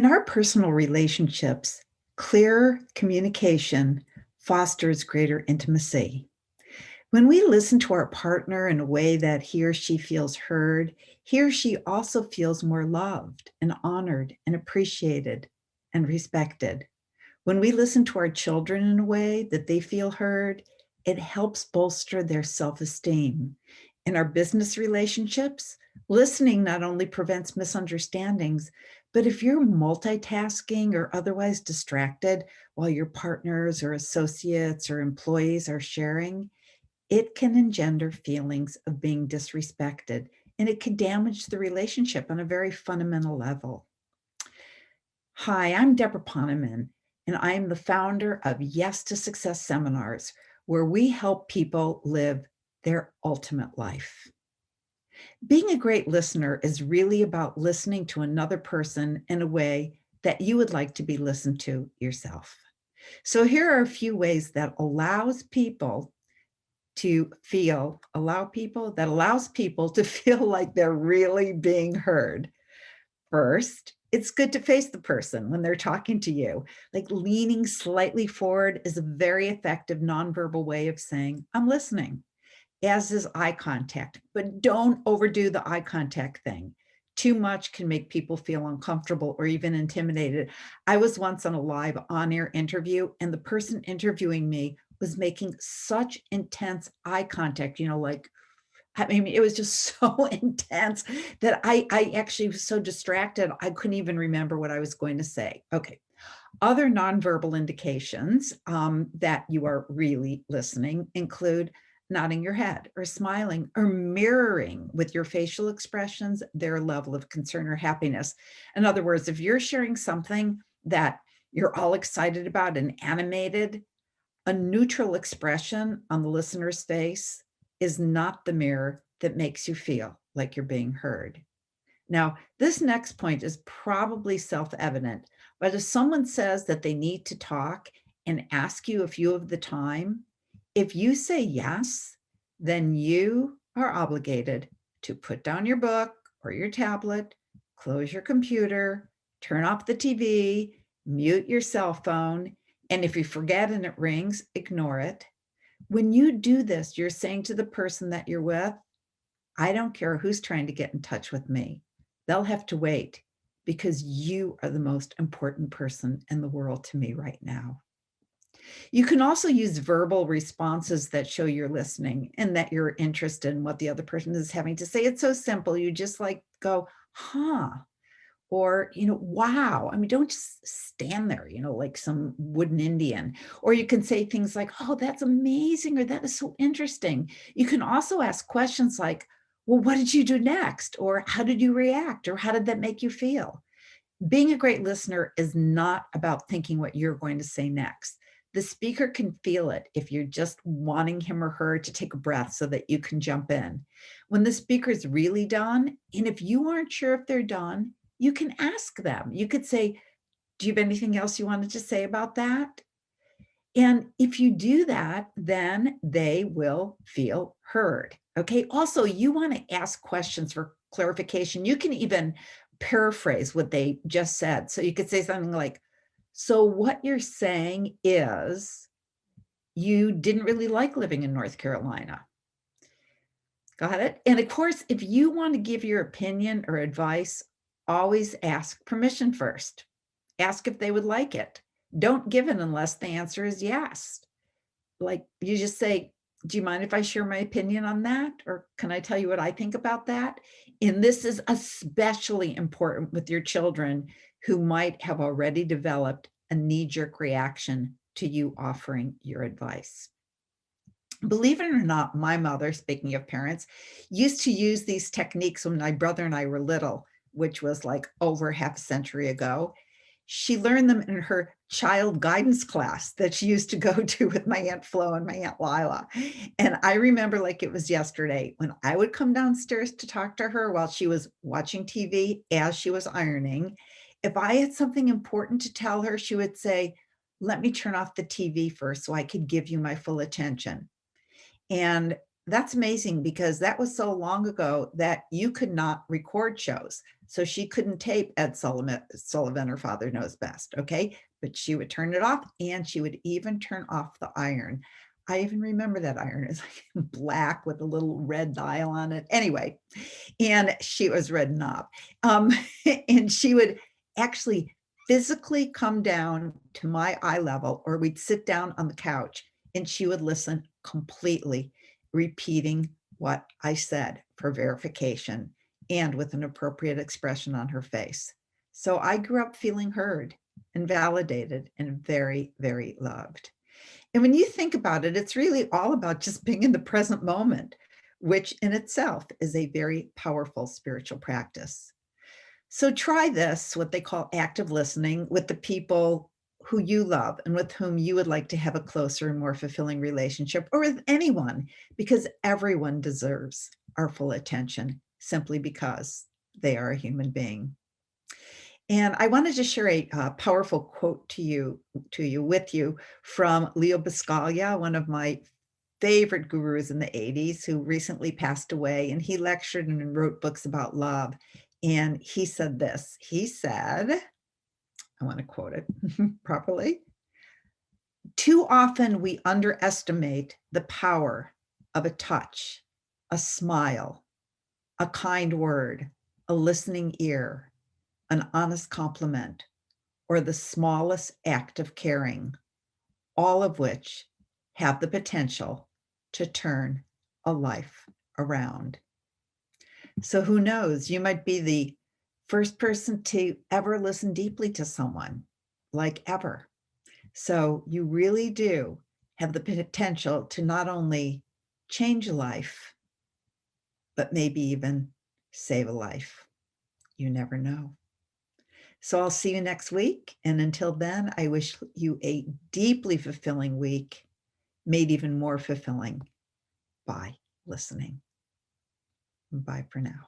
In our personal relationships, clear communication fosters greater intimacy. When we listen to our partner in a way that he or she feels heard, he or she also feels more loved and honored and appreciated and respected. When we listen to our children in a way that they feel heard, it helps bolster their self esteem. In our business relationships, listening not only prevents misunderstandings, but if you're multitasking or otherwise distracted while your partners or associates or employees are sharing, it can engender feelings of being disrespected and it can damage the relationship on a very fundamental level. Hi, I'm Deborah Poneman, and I am the founder of Yes to Success seminars, where we help people live their ultimate life. Being a great listener is really about listening to another person in a way that you would like to be listened to yourself. So here are a few ways that allows people to feel like they're really being heard. First, it's good to face the person when they're talking to you. Like leaning slightly forward is a very effective nonverbal way of saying, I'm listening, as is eye contact. But don't overdo the eye contact thing. Too much can make people feel uncomfortable or even intimidated. I was once on a live on-air interview, and the person interviewing me was making such intense eye contact, it was just so intense that I actually was so distracted, I couldn't even remember what I was going to say. Okay. Other nonverbal indications that you are really listening include nodding your head or smiling or mirroring with your facial expressions their level of concern or happiness. In other words, if you're sharing something that you're all excited about and animated, a neutral expression on the listener's face is not the mirror that makes you feel like you're being heard. Now, this next point is probably self-evident, but if someone says that they need to talk and ask you a few of the time, if you say yes, then you are obligated to put down your book or your tablet, close your computer, turn off the TV, mute your cell phone, and if you forget and it rings, ignore it. When you do this, you're saying to the person that you're with, I don't care who's trying to get in touch with me. They'll have to wait because you are the most important person in the world to me right now. You can also use verbal responses that show you're listening and that you're interested in what the other person is having to say. It's so simple. You just like go, huh, or, wow. I mean, don't just stand there, like some wooden Indian. Or you can say things like, oh, that's amazing, or that is so interesting. You can also ask questions like, well, what did you do next? Or how did you react? Or how did that make you feel? Being a great listener is not about thinking what you're going to say next. The speaker can feel it if you're just wanting him or her to take a breath so that you can jump in. When the speaker is really done, and if you aren't sure if they're done, you can ask them. You could say, do you have anything else you wanted to say about that? And if you do that, then they will feel heard. Okay. Also, you want to ask questions for clarification. You can even paraphrase what they just said. So you could say something like, so what you're saying is you didn't really like living in North Carolina. Got it? And of course, if you want to give your opinion or advice, always ask permission first. Ask if they would like it. Don't give it unless the answer is yes. Like you just say, do you mind if I share my opinion on that? Or can I tell you what I think about that? And this is especially important with your children who might have already developed a knee-jerk reaction to you offering your advice. Believe it or not, my mother, speaking of parents, used to use these techniques when my brother and I were little, which was like over half a century ago. She learned them in her child guidance class that she used to go to with my Aunt Flo and my Aunt Lila. And I remember like it was yesterday when I would come downstairs to talk to her while she was watching TV as she was ironing. If I had something important to tell her, she would say, let me turn off the TV first so I could give you my full attention. And That's amazing because that was so long ago that you could not record shows. So she couldn't tape Ed Sullivan, Her Father Knows Best, okay? But she would turn it off and she would even turn off the iron. I even remember that iron. It's like black with a little red dial on it. Anyway, and she was red knob. Um, and she would actually physically come down to my eye level, or we'd sit down on the couch and she would listen completely, repeating what I said for verification and with an appropriate expression on her face. So I grew up feeling heard and validated and very, very loved. And when you think about it, it's really all about just being in the present moment, which in itself is a very powerful spiritual practice. So try this, what they call active listening, with the people who you love and with whom you would like to have a closer and more fulfilling relationship, or with anyone, because everyone deserves our full attention simply because they are a human being. And I wanted to share a powerful quote with you from Leo Buscaglia, one of my favorite gurus in the 80s, who recently passed away. And he lectured and wrote books about love. And he said this. He said, I want to quote it properly. Too often we underestimate the power of a touch, a smile, a kind word, a listening ear, an honest compliment, or the smallest act of caring, all of which have the potential to turn a life around. So who knows, you might be the first person to ever listen deeply to someone, like ever. So you really do have the potential to not only change a life, but maybe even save a life. You never know. So I'll see you next week. And until then, I wish you a deeply fulfilling week, made even more fulfilling by listening. Bye for now.